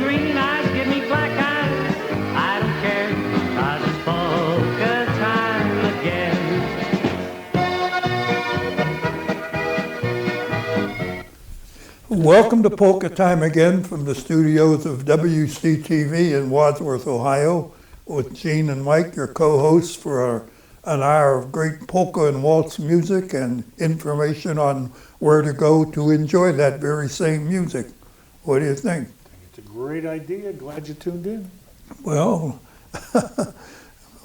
green eyes, give me black eyes, I don't care, 'cause it's polka time again. Welcome to Polka Time Again from the studios of WCTV in Wadsworth, Ohio, with Gene and Mike, your co-hosts for an hour of great polka and waltz music and information on where to go to enjoy that very same music. What do you think? It's a great idea. Glad you tuned in. Well,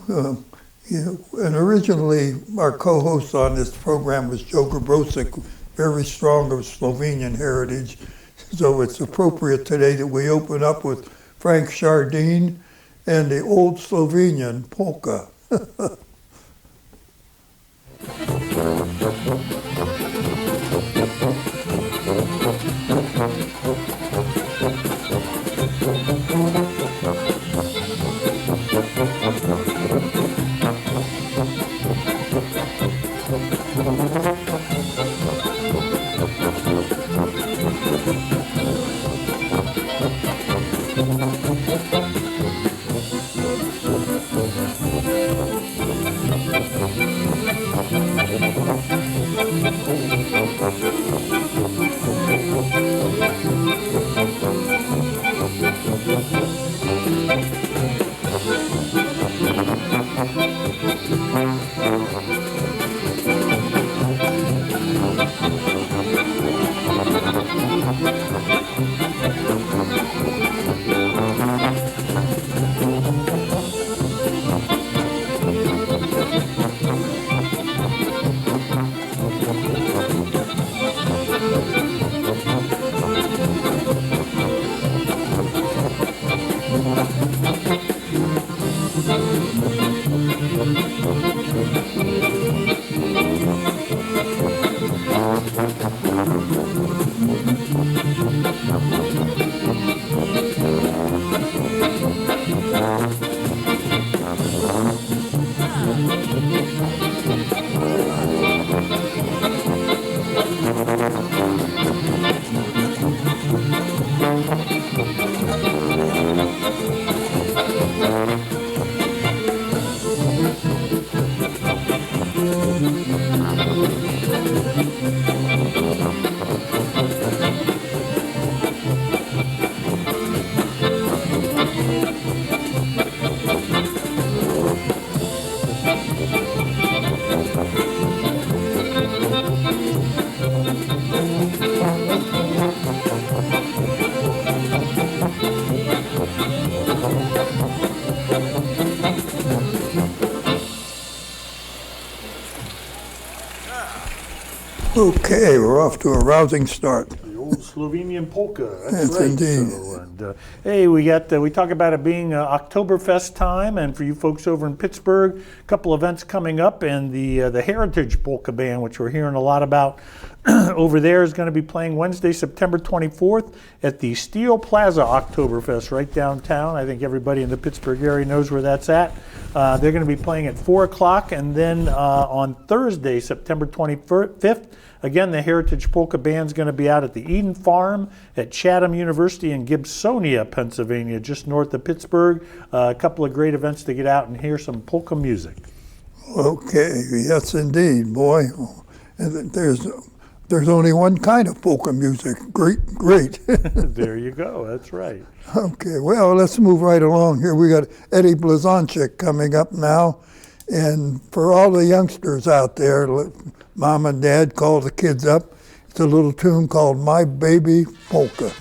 and originally our co-host on this program was Joe Grabosic, very strong of Slovenian heritage. So it's appropriate today that we open up with Frank Chardin and the old Slovenian polka. Okay, we're off to a rousing start. The old Slovenian polka. That's right. indeed. So, and, hey, we talk about it being Oktoberfest time, and for you folks over in Pittsburgh, a couple events coming up, and the Heritage Polka Band, which we're hearing a lot about over there, is going to be playing Wednesday, September 24th at the Steel Plaza Oktoberfest right downtown. I think everybody in the Pittsburgh area knows where that's at. They're going to be playing at 4 o'clock, and then on Thursday, September 25th, again, the Heritage Polka Band's going to be out at the Eden Farm at Chatham University in Gibsonia, Pennsylvania, just north of Pittsburgh. A couple of great events to get out and hear some polka music. Okay, yes indeed, boy. There's only one kind of polka music. Great. There you go, that's right. Okay, well, let's move right along here. We got Eddie Blazonczyk coming up now. And for all the youngsters out there, Mom and Dad, call the kids up. It's a little tune called My Baby Polka.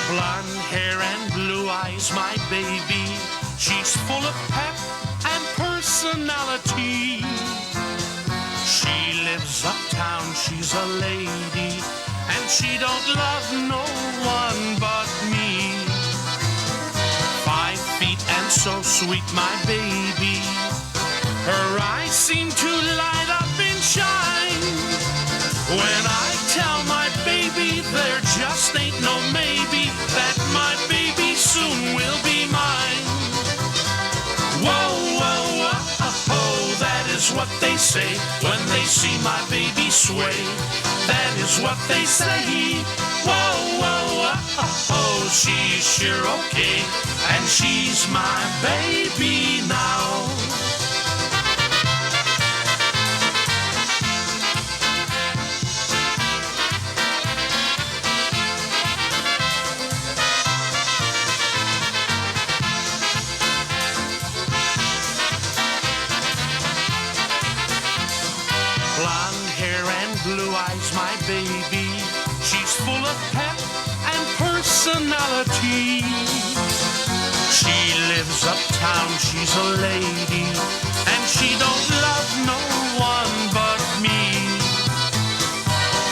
Blonde hair and blue eyes, my baby. She's full of pep and personality. She lives uptown, she's a lady, and she don't love no one but me. 5 feet and so sweet, my baby. Her eyes seem to lie When I tell my baby there just ain't no maybe that my baby soon will be mine. Whoa, whoa, oh, that is what they say when they see my baby sway. That is what they say. Whoa, whoa, oh, she's sure okay, and she's my baby now. Blonde hair and blue eyes, my baby. She's full of pep and personality. She lives uptown, she's a lady, and she don't love no one but me.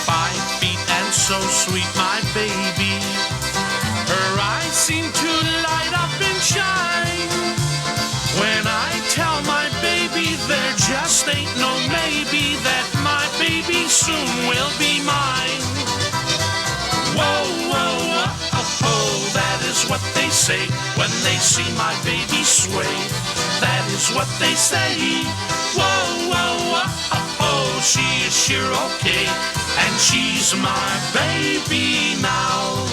5 feet and so sweet, my baby. Her eyes seem to light up and shine. When I tell my baby there just ain't no maybe that my baby soon will be mine. Whoa, whoa, oh, that is what they say when they see my baby sway. That is what they say. Whoa, whoa, oh, she is sure okay, and she's my baby now.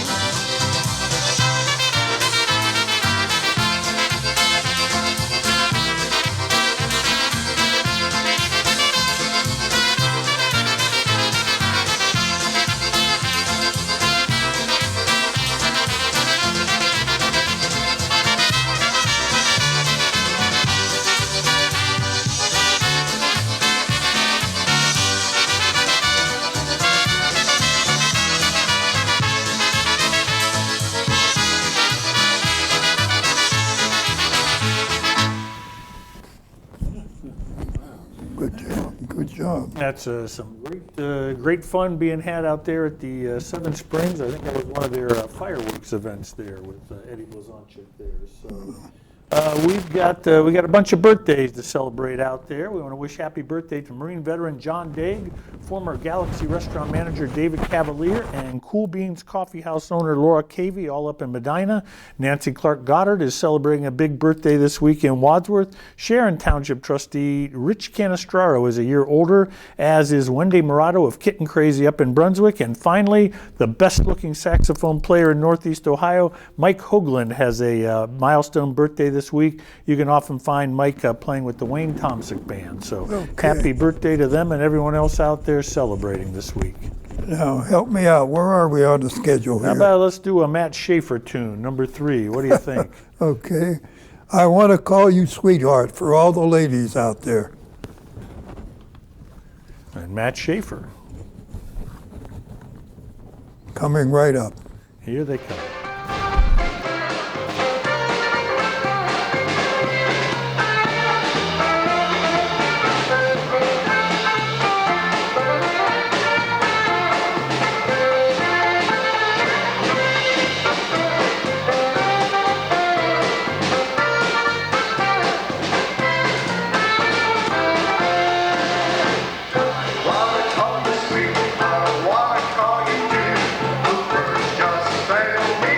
Good job, good job. That's some great fun being had out there at the Seven Springs. I think that was one of their fireworks events there with Eddie Blazonczyk there. So we got a bunch of birthdays to celebrate out there. We want to wish happy birthday to Marine veteran John Daig, former Galaxy restaurant manager David Cavalier, and Cool Beans Coffee House owner Laura Cavey, all up in Medina. Nancy Clark Goddard is celebrating a big birthday this week in Wadsworth. Sharon Township trustee Rich Canestraro is a year older, as is Wendy Murato of Kitten Crazy up in Brunswick. And finally, the best-looking saxophone player in Northeast Ohio, Mike Hoagland, has a milestone birthday this week. You can often find Mike playing with the Wayne Tomsick Band. So happy birthday to them and everyone else out there celebrating this week. Now, help me out. Where are we on the schedule here? How about let's do a Matt Schaefer tune, number 3. What do you think? Okay. I want to call you sweetheart for all the ladies out there. And Matt Schaefer. Coming right up. Here they come. Wanna call you sweet, I wanna call you dear. The birds just sail me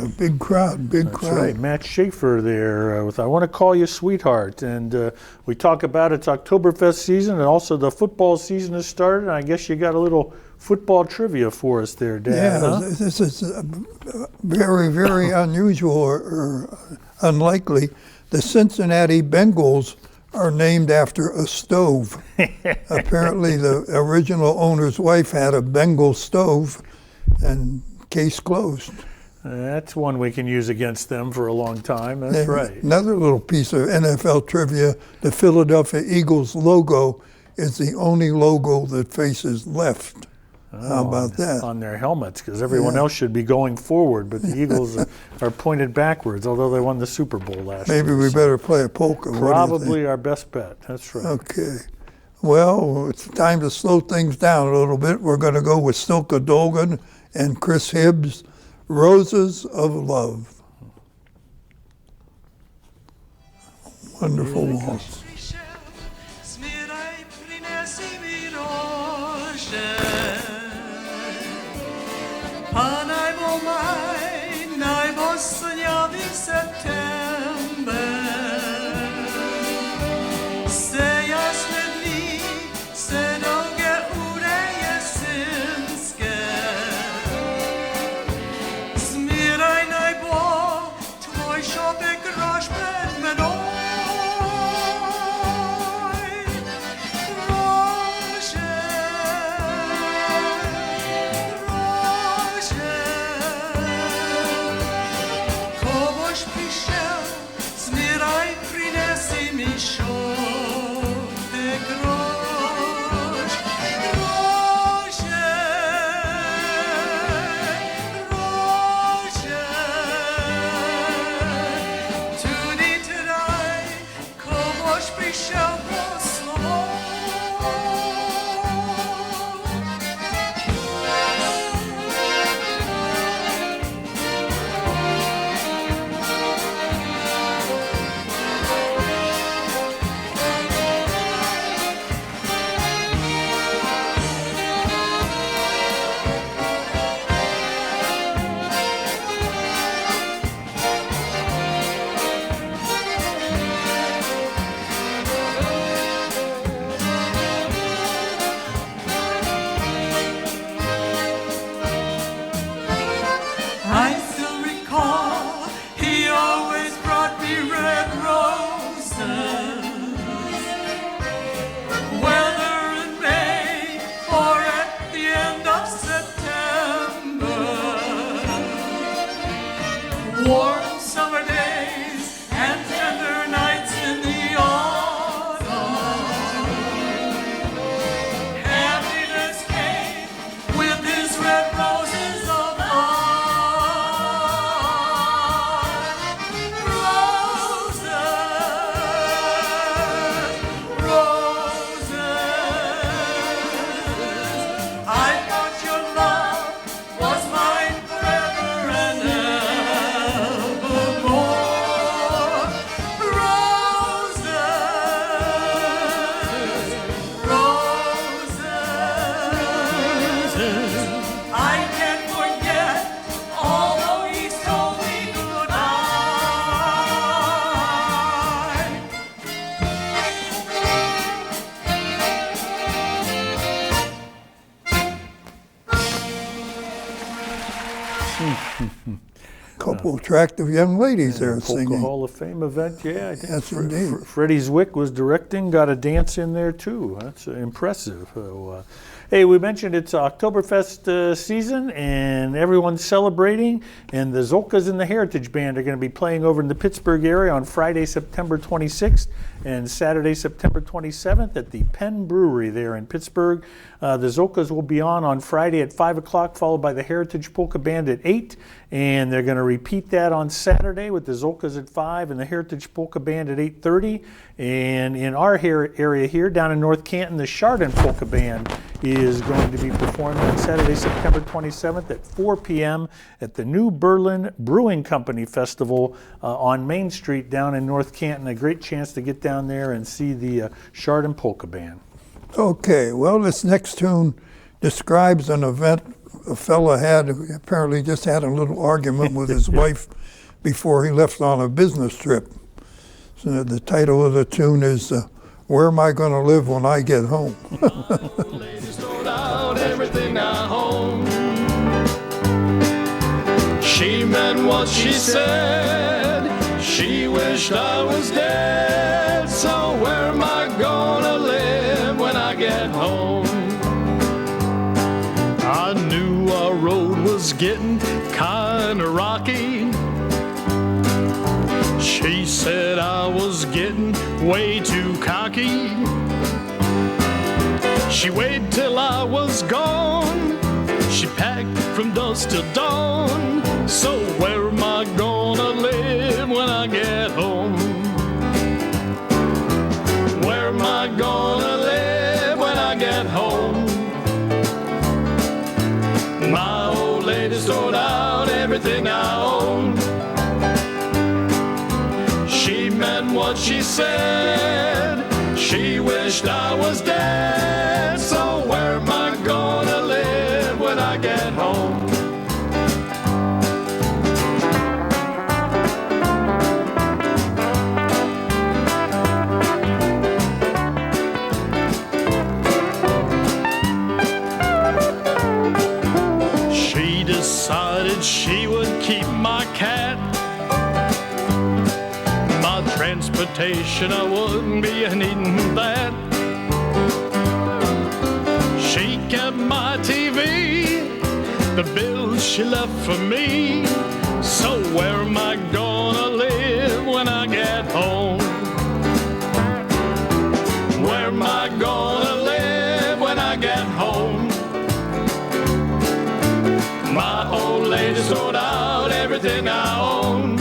big crowd, big That's crowd. right. Matt Schaefer there with I Want to Call You Sweetheart. And we talk about it's Oktoberfest season, and also the football season has started. And I guess you got a little football trivia for us there, Dad. Yeah, huh? this is very, very unusual or unlikely. The Cincinnati Bengals are named after a stove. Apparently, the original owner's wife had a Bengal stove, and case closed. That's one we can use against them for a long time. That's right. Another little piece of NFL trivia, the Philadelphia Eagles logo is the only logo that faces left. How about that? On their helmets, because everyone else should be going forward, but the Eagles are pointed backwards, although they won the Super Bowl last year. Maybe we better play a polka. Probably our best bet. That's right. Okay. Well, it's time to slow things down a little bit. We're going to go with Silka Dolgan and Chris Hibbs, Roses of Love. Wonderful waltz. Najbo maj, najbo snjavi september. Se jasne dni, se dolge ure jesenske. Zmiraj najbo tvoj šopek rož pred menoj. Warm summer days and tender nights in the autumn. Happiness came with his red roses of love. Roses, roses. I thought your love was mine forever and evermore. Roses, roses. I can't forget, although he told me goodnight. Couple attractive young ladies there Polka singing. Hall of Fame event, yeah. I think Yes, indeed. Freddie Zwick was directing, got a dance in there too. That's impressive. So, hey, we mentioned it's Oktoberfest season and everyone's celebrating, and the Zolkas and the Heritage Band are going to be playing over in the Pittsburgh area on Friday, September 26th and Saturday, September 27th at the Penn Brewery there in Pittsburgh. The Zolkas will be on Friday at 5 o'clock, followed by the Heritage Polka Band at 8, and they're going to repeat that on Saturday with the Zolkas at 5 and the Heritage Polka Band at 8:30. And in our area here, down in North Canton, the Chardon Polka Band is going to be performing on Saturday, September 27th at 4 p.m. at the New Berlin Brewing Company Festival on Main Street down in North Canton. A great chance to get down there and see the Chardon Polka Band. Okay, well, this next tune describes an event a fella had apparently just had a little argument with his wife before he left on a business trip. So the title of the tune is Where Am I Gonna Live When I Get Home? Lady sold out everything I own. She meant what she said. She wished I was dead. So where am I gonna live when I get home? I knew our road was getting kinda rocky. She said I was getting way too cocky. She waited till I was gone. She packed from dusk till dawn. So where am I gonna live when I get home? Where am I gonna live when I get home? My old lady sold out everything I owned. She meant what she said. She wished I was dead. So where am I gonna live when I get home? She decided she would keep my cat. My transportation, I wouldn't be needing that. She kept my TV, the bills she left for me. So where am I gonna live when I get home? Where am I gonna live when I get home? My old lady sold out everything I owned.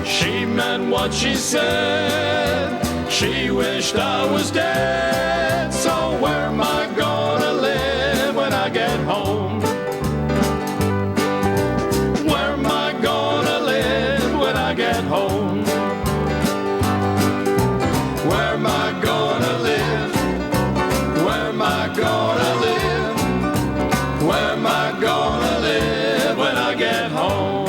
She meant what she said. She wished I was dead. So where am I gonna live when I get home? Where am I gonna live when I get home? Where am I gonna live? Where am I gonna live? Where am I gonna live when I get home?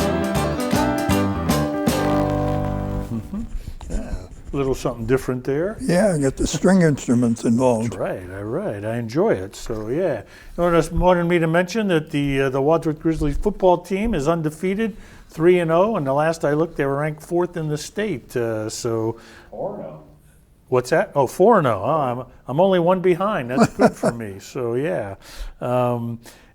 A little something different there. Yeah, get the string instruments involved. That's right, all right. I enjoy it. So yeah, you just wanted me to mention that the Wadsworth Grizzlies football team is undefeated, 3-0, and the last I looked, they were ranked 4th in the state. So 4-0. What's that? Oh, 4-0. Oh, I'm only one behind. That's good for me. So yeah.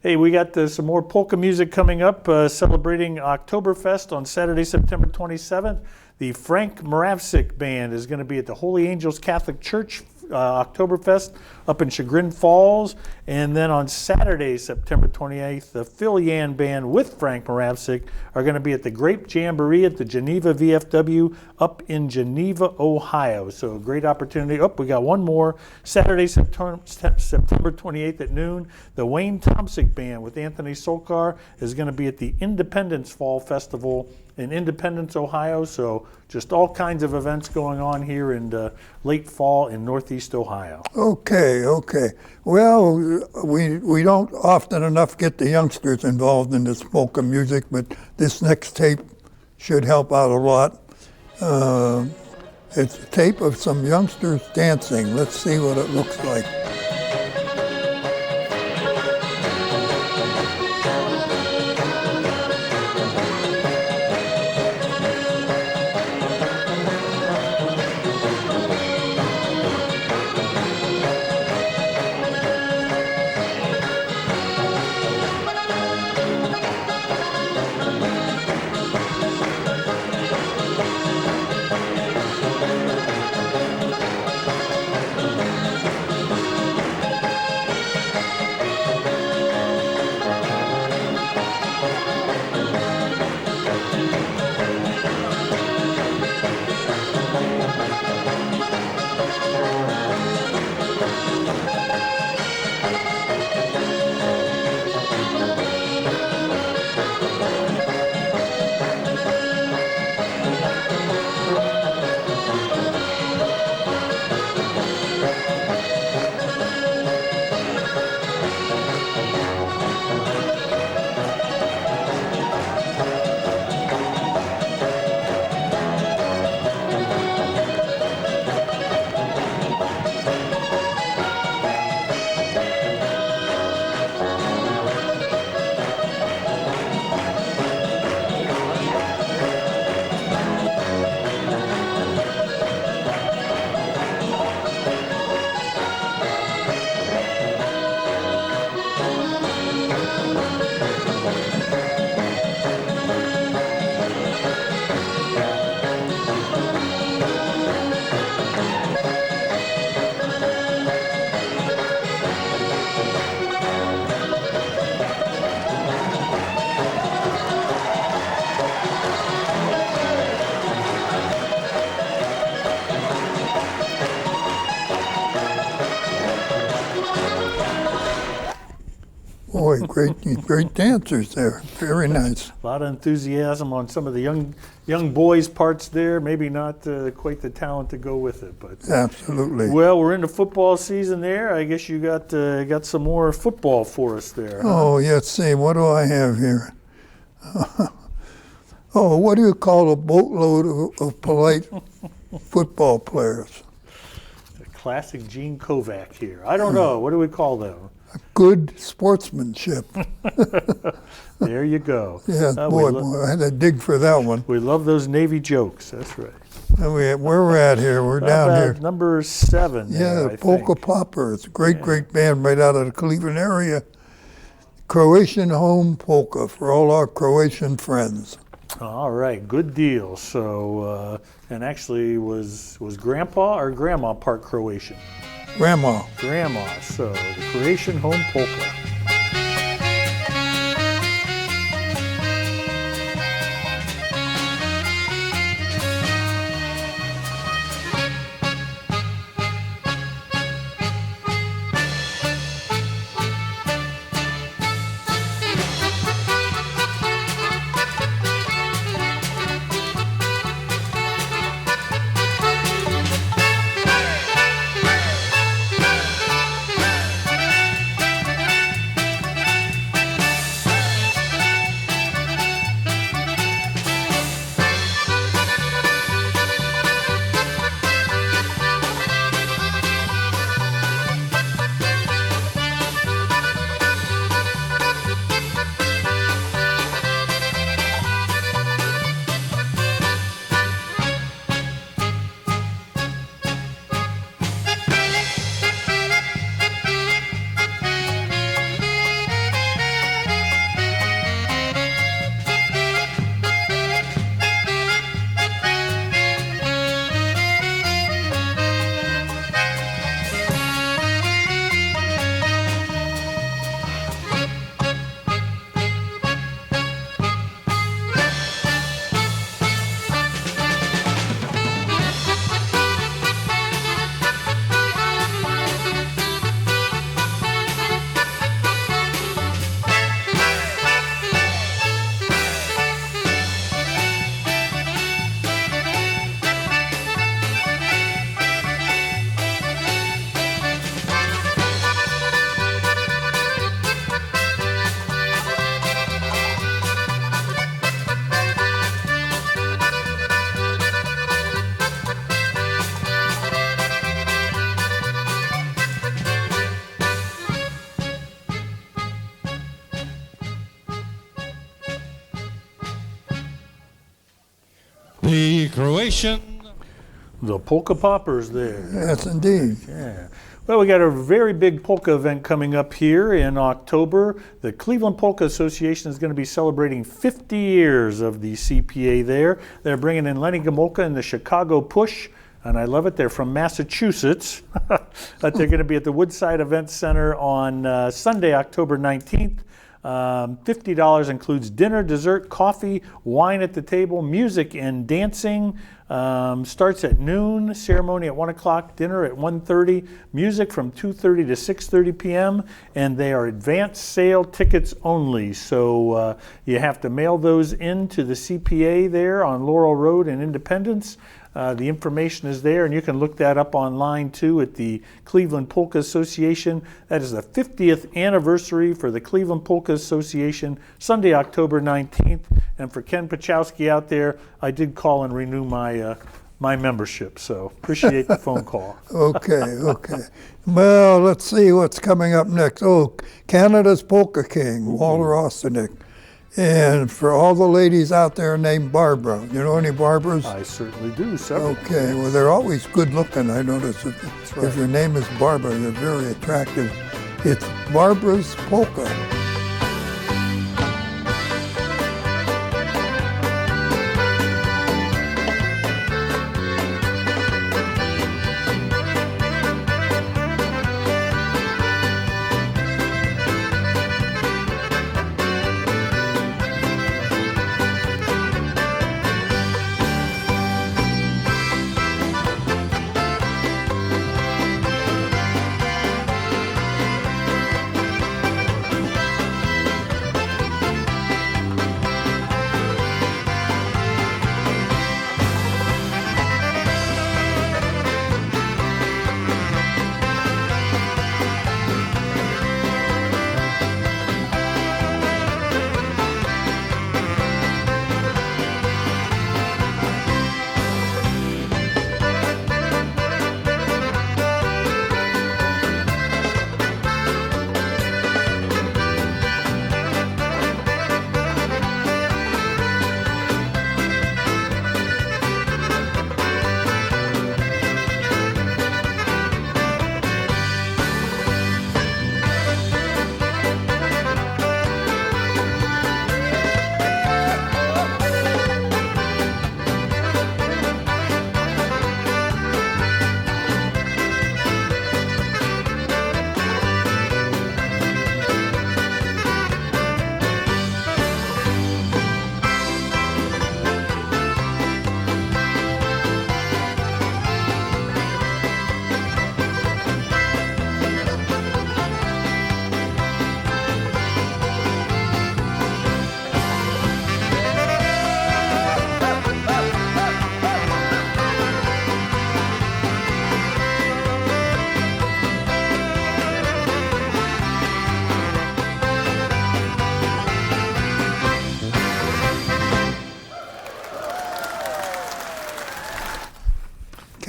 Hey, we got some more polka music coming up, celebrating Oktoberfest on Saturday, September 27th. The Frank Moravsik Band is going to be at the Holy Angels Catholic Church Oktoberfest up in Chagrin Falls. And then on Saturday, September 28th, the Phil Yan Band with Frank Moravsik are going to be at the Grape Jamboree at the Geneva VFW up in Geneva, Ohio. So a great opportunity. Oh, we got one more. Saturday, September 28th at noon, the Wayne Tomsic Band with Anthony Solkar is going to be at the Independence Fall Festival in Independence, Ohio. So just all kinds of events going on here in late fall in Northeast Ohio. Okay. Well, we don't often enough get the youngsters involved in this polka music, but this next tape should help out a lot. It's a tape of some youngsters dancing. Let's see what it looks like. great dancers there. Very nice. A lot of enthusiasm on some of the young boys' parts there. Maybe not quite the talent to go with it, but Absolutely. well, we're into football season there. I guess you got some more football for us there. Huh? Oh, let's see. What do I have here? Oh, what do you call a boatload of polite football players? Classic Gene Kovac here. I don't know. What do we call them? Good sportsmanship. There you go. Yeah, boy, I had to dig for that one. We love those Navy jokes. That's right. And where we're at here, we're down here. Number 7. Yeah, there, the I Polka think. Poppers, a great band right out of the Cleveland area. Croatian home polka for all our Croatian friends. All right, good deal. So, and actually, was Grandpa or Grandma part Croatian? Grandma. Grandma. So the Croatian home polka. The Croatian. The Polka Poppers there. Yes, indeed. Yeah. Well, we got a very big polka event coming up here in October. The Cleveland Polka Association is going to be celebrating 50 years of the CPA there. They're bringing in Lenny Gomolka and the Chicago Push, and I love it. They're from Massachusetts. But they're going to be at the Woodside Event Center on Sunday, October 19th. $50 includes dinner, dessert, coffee, wine at the table, music and dancing. Starts at noon, ceremony at 1 o'clock, dinner at 1:30, music from 2:30 to 6:30 p.m., and they are advance sale tickets only. So you have to mail those in to the CPA there on Laurel Road in Independence. The information is there, and you can look that up online too at the Cleveland Polka Association. That is the 50th anniversary for the Cleveland Polka Association, Sunday, October 19th. And for Ken Pachowski out there, I did call and renew my my membership, so appreciate the phone call. Okay. Well, let's see what's coming up next. Oh, Canada's Polka King, Walter Ostanek. And for all the ladies out there named Barbara, you know any Barbaras? I certainly do, several. Okay, well, they're always good looking. I notice if your name is Barbara, you're very attractive. It's Barbara's Polka.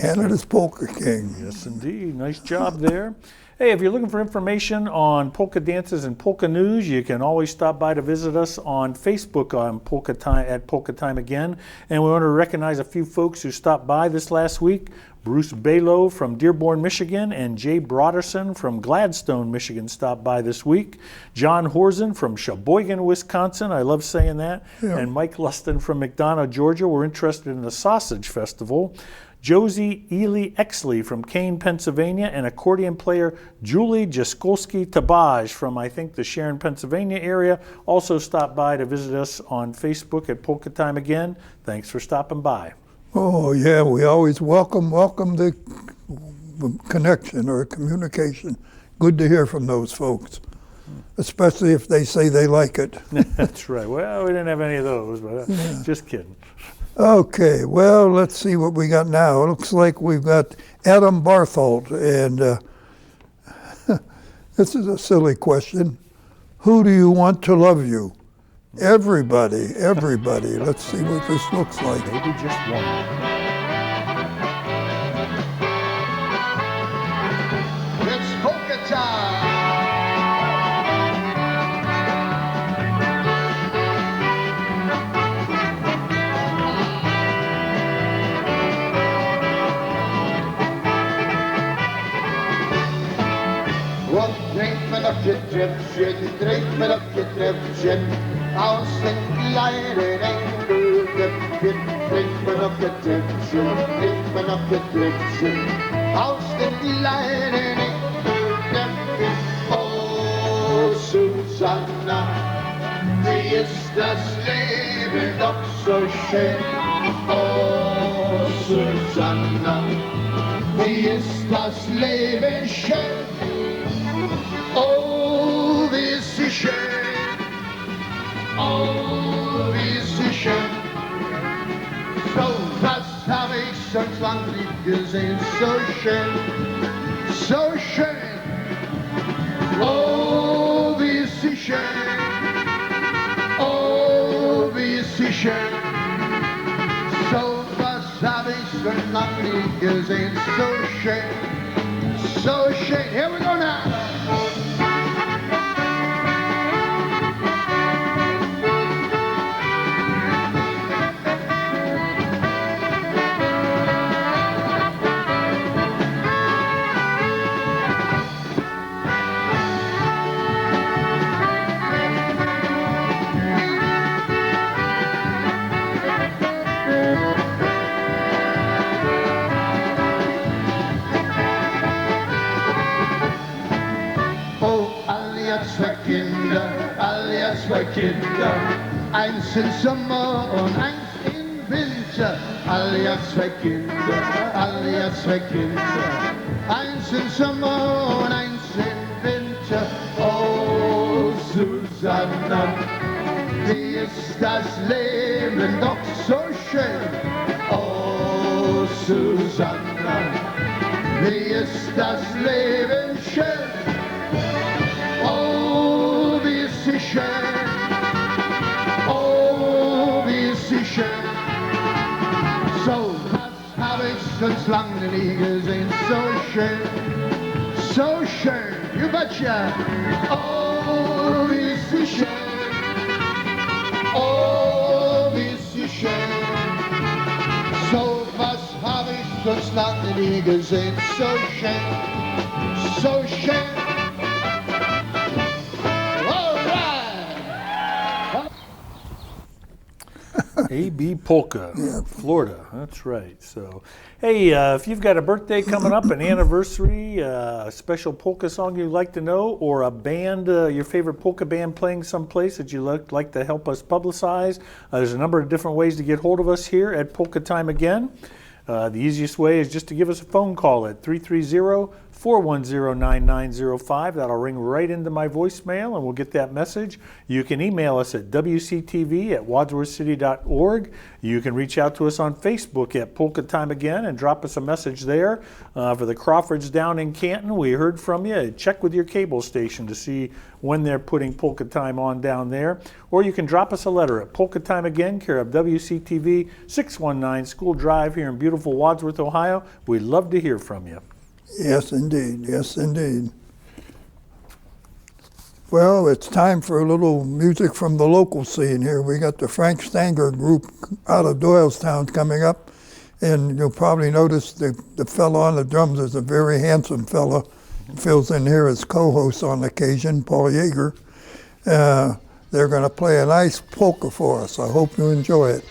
Canada's Polka King. Yes, indeed. Nice job there. Hey, if you're looking for information on polka dances and polka news, you can always stop by to visit us on Facebook on Polka Time Again. And we want to recognize a few folks who stopped by this last week. Bruce Balo from Dearborn, Michigan, and Jay Broderson from Gladstone, Michigan stopped by this week. John Horzen from Sheboygan, Wisconsin, I love saying that, and Mike Luston from McDonough, Georgia, were interested in the Sausage Festival. Josie Ely Exley from Kane, Pennsylvania, and accordion player Julie Jaskolski-Tabaj from, I think, the Sharon, Pennsylvania area also stopped by to visit us on Facebook at Polka Time Again. Thanks for stopping by. Oh, yeah, we always welcome the connection or communication. Good to hear from those folks, especially if they say they like it. That's right. Well, we didn't have any of those, but just kidding. Okay, well, let's see what we got now. It looks like we've got Adam Barthold, and this is a silly question. Who do you want to love you? Everybody. Let's see what this looks like. Maybe just one. It's polka time. Drink met op je trefje, drink met op je trefje. Als een kleine engeltje, drink met op je trefje, drink met op je trefje. Als een kleine engeltje, oh Susanna, wie ist das Leben doch so schön. Oh Susanna, wie ist das Leben schön. Oh, wie ist sie schön, oh, wie ist sie schön. So was habe ich schon lang nicht gesehen, so schön, so schön. Oh, wie ist sie schön, oh, wie ist sie schön. So was habe ich schon lang nicht gesehen, so schön, so schön. Here we go now. Zwei Kinder, eins im Sommer und eins im Winter. Alle ja zwei Kinder, alle ja zwei Kinder, eins im Sommer und eins im Winter. Oh Susanna, wie ist das Leben doch so schön. Oh Susanna, wie ist das Leben schön. Oh, wie ist sie schön. So was habe ich schon lange nie gesehen, so schön, so schön, you betcha. Oh, wie ist sie schön, oh, wie ist sie schön. So was habe ich schon lange nie gesehen, so schön, so schön. A.B. Polka, Florida. That's right. So, hey, if you've got a birthday coming up, an anniversary, a special polka song you'd like to know, or a band, your favorite polka band playing someplace that you'd like to help us publicize, there's a number of different ways to get hold of us here at Polka Time Again. The easiest way is just to give us a phone call at 330 410-9905. That'll ring right into my voicemail, and we'll get that message. You can email us at wctv@wadsworthcity.org. You can reach out to us on Facebook at Polka Time Again and drop us a message there. For the Crawfords down in Canton, we heard from you. Check with your cable station to see when they're putting Polka Time on down there. Or you can drop us a letter at Polka Time Again, care of WCTV, 619 School Drive here in beautiful Wadsworth, Ohio. We'd love to hear from you. Yes, indeed. Yes, indeed. Well, it's time for a little music from the local scene here. We got the Frank Stanger group out of Doylestown coming up, and you'll probably notice the fellow on the drums is a very handsome fellow. Fills in here as co-host on occasion, Paul Yeager. They're going to play a nice polka for us. I hope you enjoy it.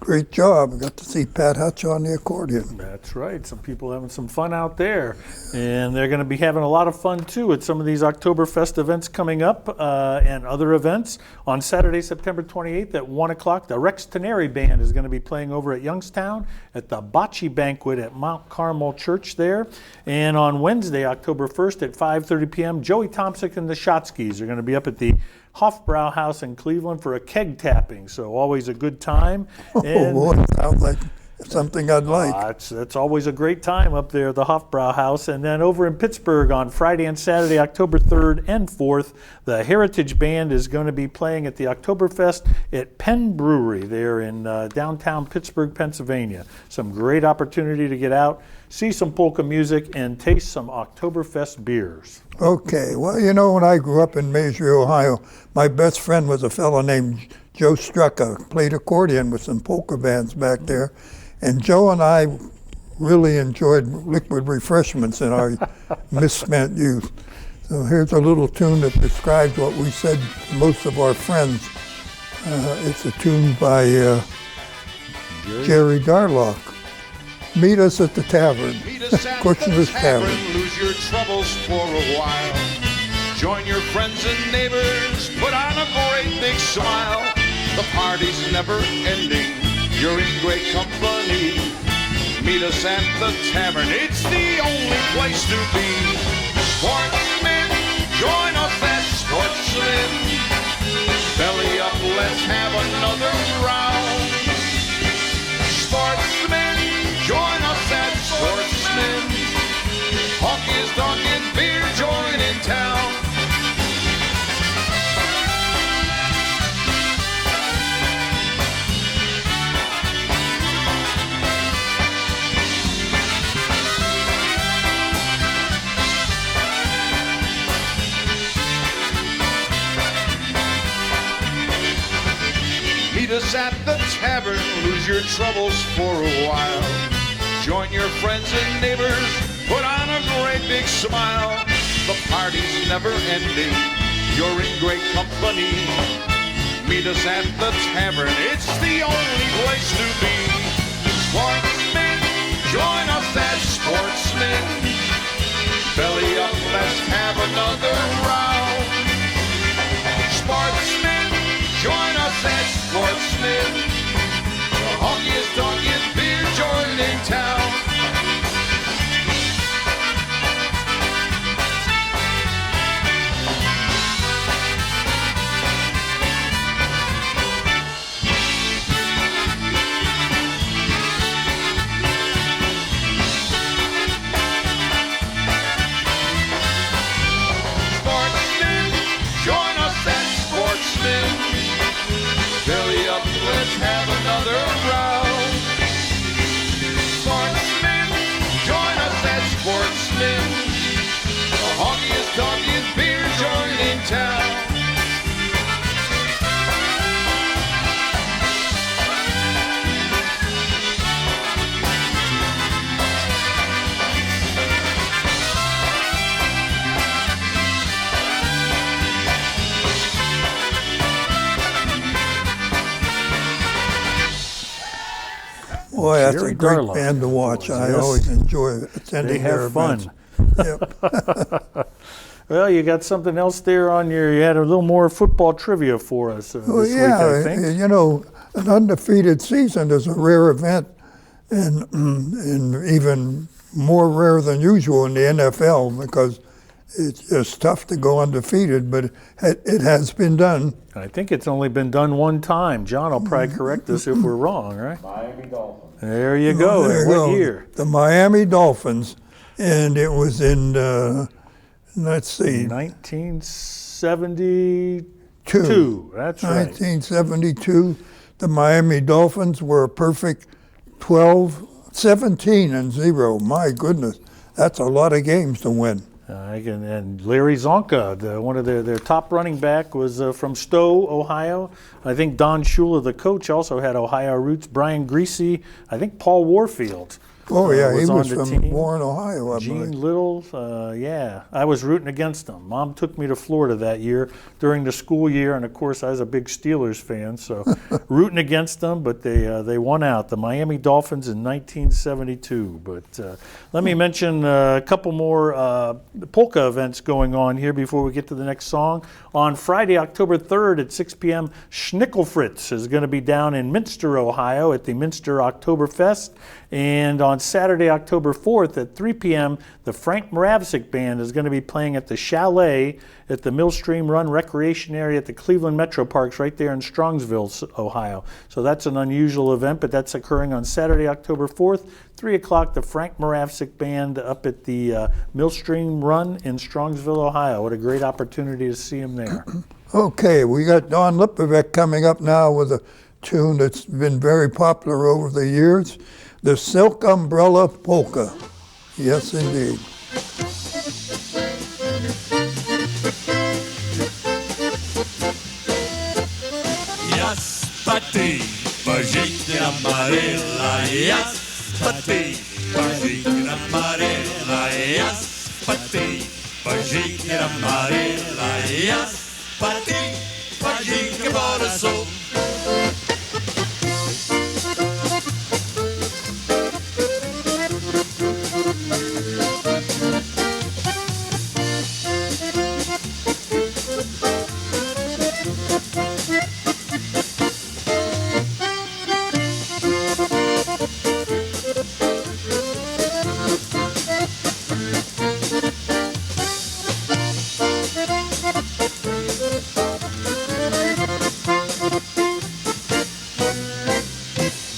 Great job. I got to see Pat Hutch on the accordion. That's right. Some people having some fun out there. And they're going to be having a lot of fun, too, at some of these Oktoberfest events coming up and other events. On Saturday, September 28th at 1 o'clock, the Rex Teneri Band is going to be playing over at Youngstown at the Bocce Banquet at Mount Carmel Church there. And on Wednesday, October 1st at 5:30 p.m., Joey Thompson and the Shotskis are going to be up at the Hofbrau House in Cleveland for a keg tapping, so always a good time. Oh, boy, sounds like something I'd like. That's always a great time up there at the Hofbrau House. And then over in Pittsburgh on Friday and Saturday, October 3rd and 4th, the Heritage Band is going to be playing at the Oktoberfest at Penn Brewery there in downtown Pittsburgh, Pennsylvania. Some great opportunity to get out, see some polka music, and taste some Oktoberfest beers. Okay, well, you know, when I grew up in Maysville, Ohio, my best friend was a fellow named Joe Strucka, played accordion with some polka bands back there. And Joe and I really enjoyed liquid refreshments in our misspent youth. So here's a little tune that describes what we said to most of our friends. It's a tune by Jerry Darlock. Meet us at the tavern. Meet us at Kushner's the Tavern. Lose your troubles for a while. Join your friends and neighbors. Put on a great big smile. The party's never ending. You're in great company. Meet us at the tavern. It's the only place to be. Sportsmen, join us at Sportsmen. Belly up, let's have another round. Sportsmen, join us at Sportsmen. Honky is talking beer, join in town. Meet us at the tavern, lose your troubles for a while. Join your friends and neighbors, put on a great big smile. The party's never ending, you're in great company. Meet us at the tavern, it's the only place to be. Sportsmen, join us as sportsmen. Belly up, let's have another round. Sportsmen, join us as sportsmen. The honkiest, donkiest beer joint in town. Sportsmen, join us as sportsmen. Belly up, let's have another round. Sportsmen, join us as sportsmen. The honkiest, donkiest beer joint in town. Boy, that's Jerry a great Garlock. band to watch. I Yes. always enjoy attending They their have fun. events. Yep. Well, you got something else there on your. You had a little more football trivia for us Well, this week, I yeah, think. you know, an undefeated season is a rare event, and even more rare than usual in the NFL because it's just tough to go undefeated, but it has been done. I think it's only been done one time. John will probably correct us if we're wrong, right? Miami Dolphins. There you go. There you What go. year? The Miami Dolphins, and it was in, let's see, 1972. That's right. 1972. The Miami Dolphins were a perfect 17-0. My goodness, that's a lot of games to win. And Larry Zonka, one of their top running back, was from Stowe, Ohio. I think Don Shula, the coach, also had Ohio roots. Brian Greasy, I think Paul Warfield. Oh yeah, he was on was the from team. Warren, Ohio, I Gene believe. Little, yeah. I was rooting against them. Mom took me to Florida that year during the school year, and of course I was a big Steelers fan, so rooting against them, but they won out. The Miami Dolphins in 1972. But let me mention a couple more polka events going on here before we get to the next song. On Friday, October 3rd at 6 p.m., Schnickelfritz is going to be down in Minster, Ohio at the Minster Oktoberfest. And on Saturday, October 4th at 3 p.m., the Frank Moravsik Band is going to be playing at the Chalet at the Millstream Run Recreation Area at the Cleveland Metro Parks right there in Strongsville, Ohio. So that's an unusual event, but that's occurring on Saturday, October 4th, 3 o'clock, the Frank Moravsik Band up at the Millstream Run in Strongsville, Ohio. What a great opportunity to see them there. Okay, we got Don Lipovec coming up now with a tune that's been very popular over the years, the Silk Umbrella Polka. Yes, indeed. Yaspati, pajita amarela, yaspati, pajita amarela, yaspati, pajita amarela, yaspati, pajita coração.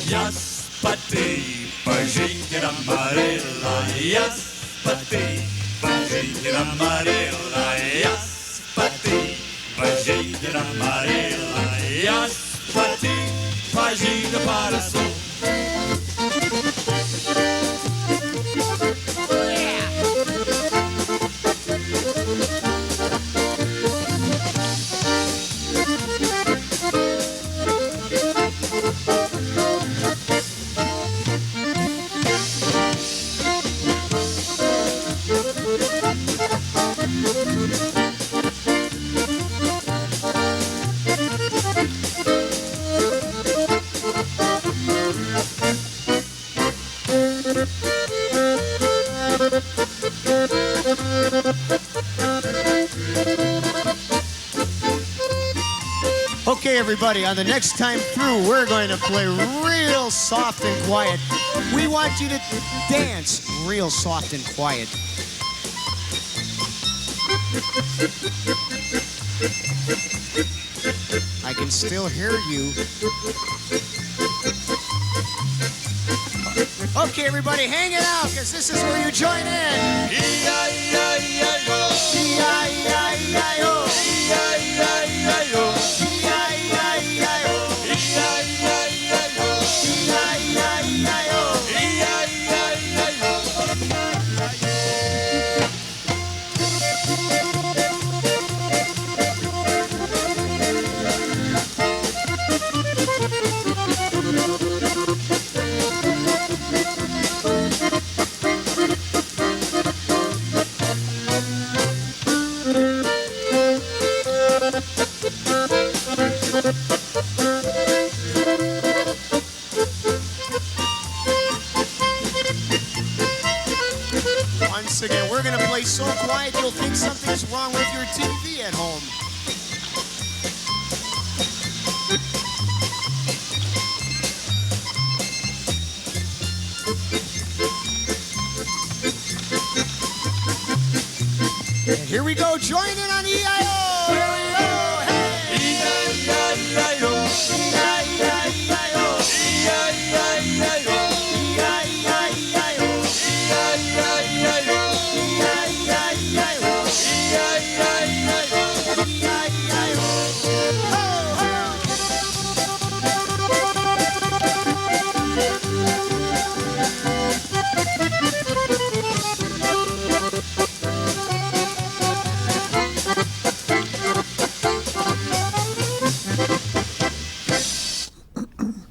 Yaspati, pajita amarela, yaspati, pajita amarela, yaspati, pajita amarela, yaspati, pajita coração. everybody, on the next time through, we're going to play real soft and quiet. We want you to dance real soft and quiet. I can still hear you. Okay, everybody, hang it out, because this is where you join in. E-I-E-I-E-I-O. E-I-E-I-E-I-O. E-I-E-I-E-I-O. E-I-E-I-E-I-O. E-I-E-I-E-I-O. E-I-E-I-E-I-O. Once again, we're going to play so quiet you'll think something's wrong with your TV at home. And here we go, join in on EIO! Here we go! Hey! E-I-E-I-E-I-O! E-I-E-I-E-I-O! E-I-E-I-E-I-O! E-I-E-I-E-I-O! E-I-E-I-E-I-O!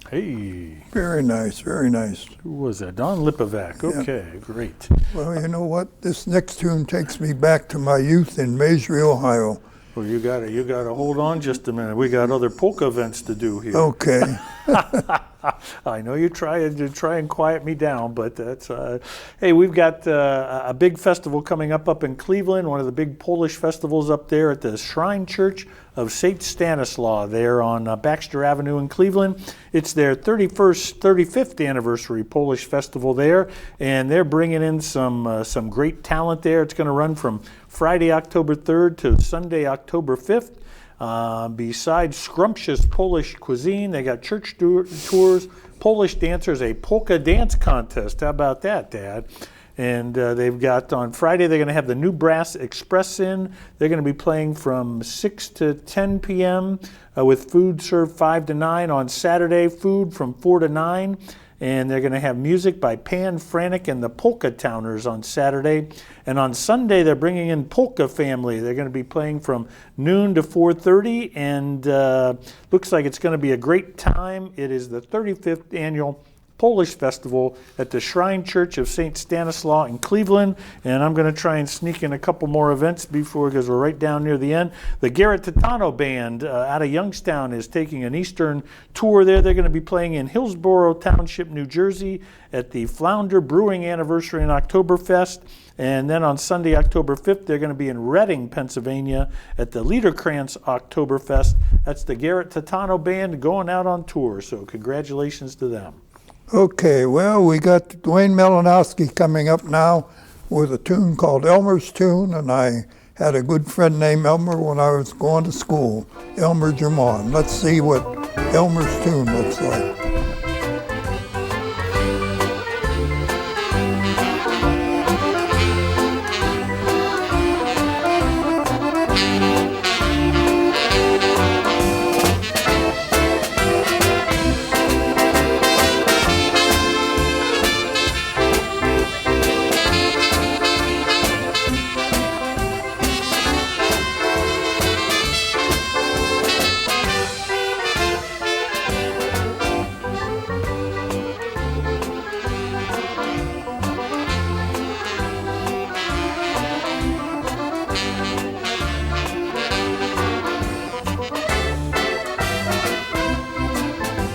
Hey, Very nice, very nice. who was that? Don Lipovac. Okay, great. Well, you know what? This next tune takes me back to my youth in Maysbury, Ohio. Well, you gotta hold on just a minute. We got other polka events to do here. Okay. I know you try and quiet me down, but that's hey, we've got a big festival coming up in Cleveland, one of the big Polish festivals up there at the Shrine Church of St. Stanislaus there on Baxter Avenue in Cleveland. It's their 35th anniversary Polish festival there, and they're bringing in some great talent there. It's going to run from Friday, October 3rd to Sunday, October 5th. Besides scrumptious Polish cuisine, they got church tours, Polish dancers, a polka dance contest. How about that, Dad? And they've got on Friday, they're going to have the New Brass Express in. They're going to be playing from 6 to 10 p.m. With food served 5 to 9. On Saturday, food from 4 to 9. And they're going to have music by Pan Franek and the Polka Towners on Saturday. And on Sunday, they're bringing in Polka Family. They're going to be playing from noon to 4:30, and looks like it's going to be a great time. It is the 35th annual Polish Festival at the Shrine Church of St. Stanislaus in Cleveland, and I'm going to try and sneak in a couple more events because we're right down near the end. The Garrett Titano Band out of Youngstown is taking an Eastern tour there. They're going to be playing in Hillsborough Township, New Jersey at the Flounder Brewing Anniversary and Oktoberfest. And then on Sunday, October 5th, they're going to be in Reading, Pennsylvania at the Liederkranz Oktoberfest. That's the Garrett Titano Band going out on tour, so congratulations to them. Okay, well, we got Dwayne Melanowski coming up now with a tune called Elmer's Tune, and I had a good friend named Elmer when I was going to school, Elmer Germon. Let's see what Elmer's Tune looks like.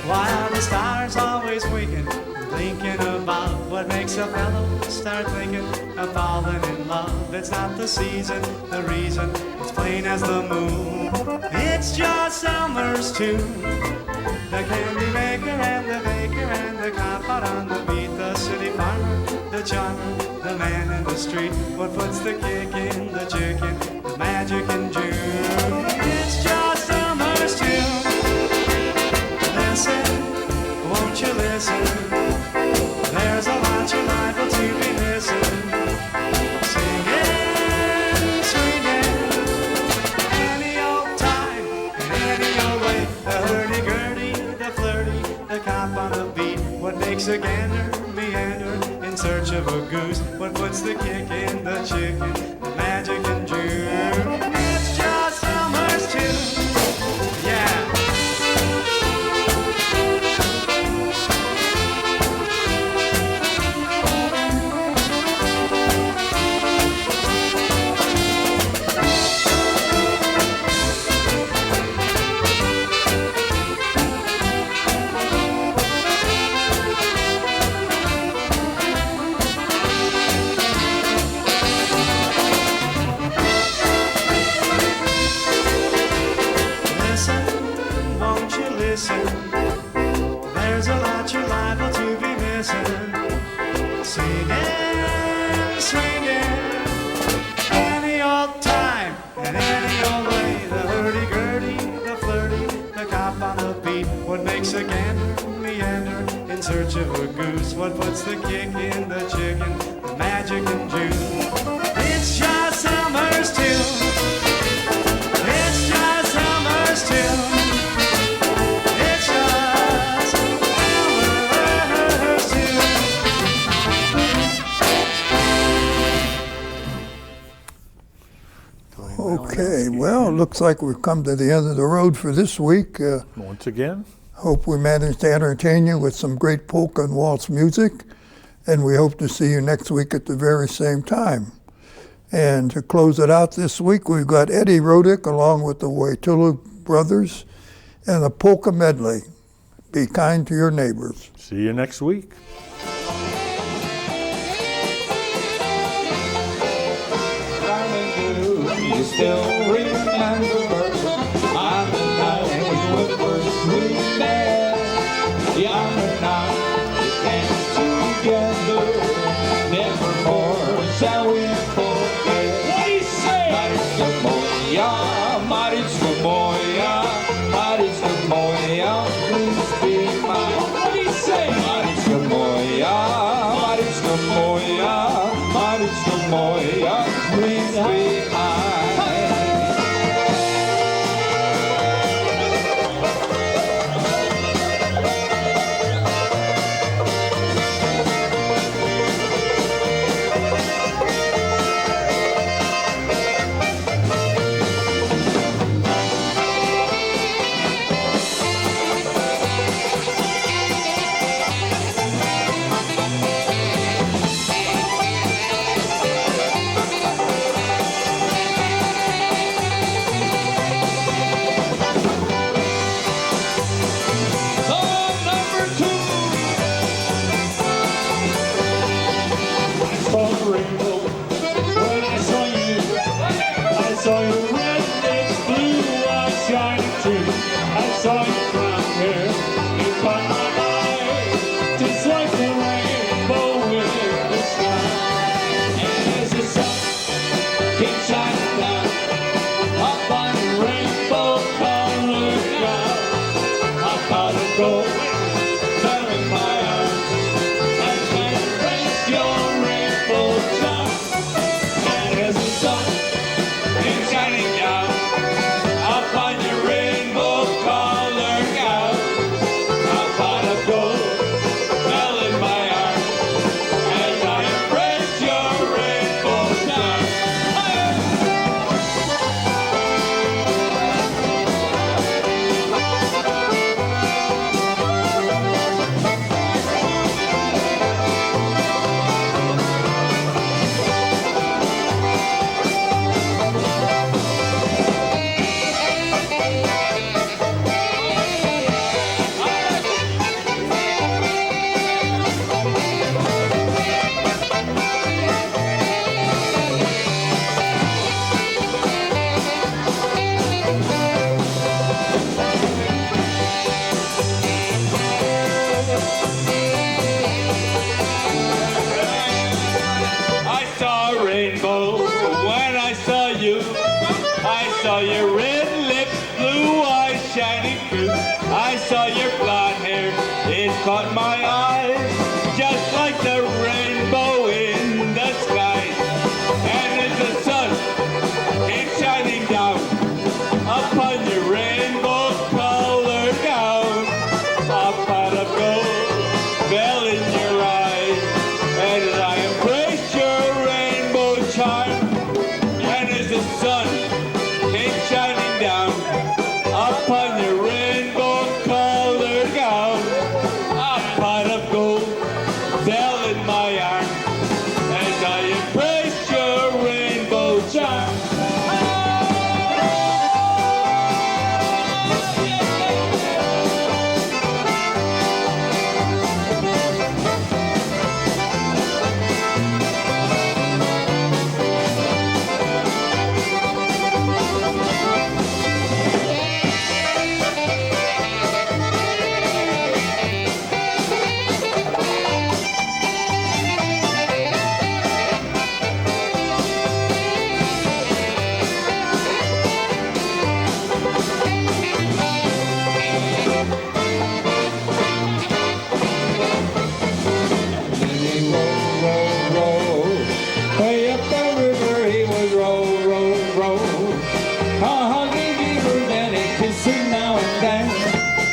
While the stars always winking, thinking about what makes makes a fellow start thinking of falling in love. It's not the season, the reason, it's plain as the moon. It's just Elmer's tune. The candy maker and the baker and the cop out on the beat, the city farmer, the charmer, the man in the street. What puts the kick in the chicken, the magic in June? It's just Elmer's tune. Listen, won't you listen? There's a lot you're liable to be missing. Singing, swinging, any old time, any old way. The hurdy-gurdy, the flirty, the cop on the beat. What makes a gander meander in search of a goose? What puts the kick in the chicken, the magic in June? It's just Elmer's tune. Yeah. Listen, there's a lot you're liable to be missing. Singing, swinging, any old time and any old way. The hurdy-gurdy, the flirty, the cop on the beat. What makes a gander meander in search of a goose? What puts the kick in the chicken, the magic in June? It's just Elmer's tune. It's just Elmer's tune. Okay, well, it looks like we've come to the end of the road for this week. Once again, Hope we managed to entertain you with some great polka and waltz music, and we hope to see you next week at the very same time. And to close it out this week, we've got Eddie Rodick along with the Waitulu Brothers and a polka medley. Be kind to your neighbors. see you next week. You still remember on the night we first we met. On the night we danced together, never more shall we forget. What do you say? Mariczka moja, Mariczka moja, Mariczka moja, please be mine. What do you say? Mariczka moja, Mariczka moja, Mariczka moja, please be mine. saw your red lips, blue eyes shining through. I saw your blonde hair, it caught my eye, just like the rainbow in the sky. And as the sun came shining down upon your rainbow-colored gown, a pot of gold fell in your eye, and as I embraced your rainbow charm, and as the sun came shining down upon your rainbow-colored gown, a pot of gold fell in my arm as I embraced your rainbow charm. Way up the river he would roll, roll, roll. Hugging beavers and he'd kiss her now and then.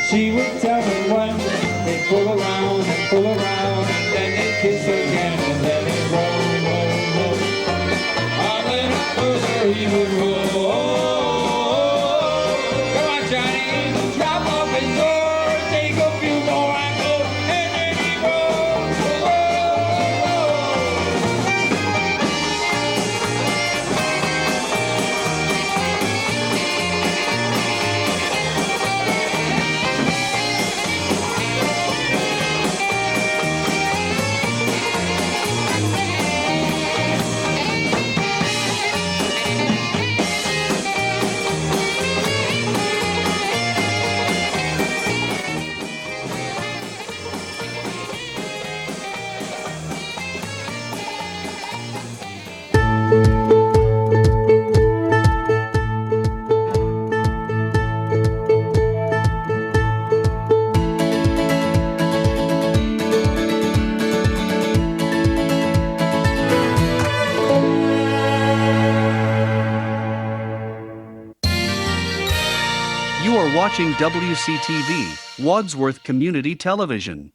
She would tell me when they'd pull around and pull around, and then they'd kiss again, and then they'd roll, roll, roll. Hugging up the river he would roll. Come on, Johnny, drop off his door, take a few more angles, and then he rolls, roll, roll. You are watching WCTV, Wadsworth Community Television.